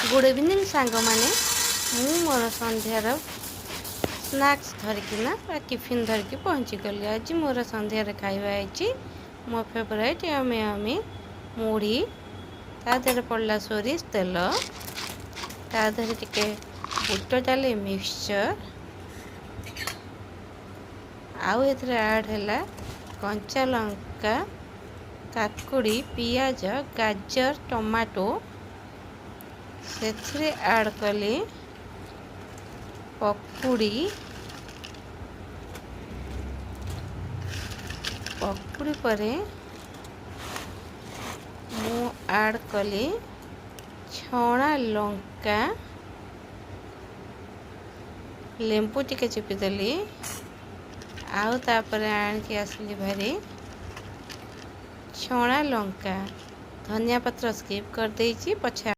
Good evening सांग मैंने मु मोर संध्यार स्नैक्स धरिकिना टिफिन धरिकी पहुँची गली। आज मोर संध्यार खाଇବା मो फेवरेट यमी यमी मुढ़ी ता देहरे पड़ला सोरिष तेल ता देहरे टिके बुट डाली मिक्सचर आउ एथरे ऐड हैला कंचा लंका काकुड़ी पियाज गाजर टमाटो से ऐड कली पकुड़ी परे मु ऐड कली छणा लंका लेंबू टिके चिपीदेली आउ तापर आणिकी आसली भारी छणा लंका धनिया पत्र स्किप कर देइछि पछा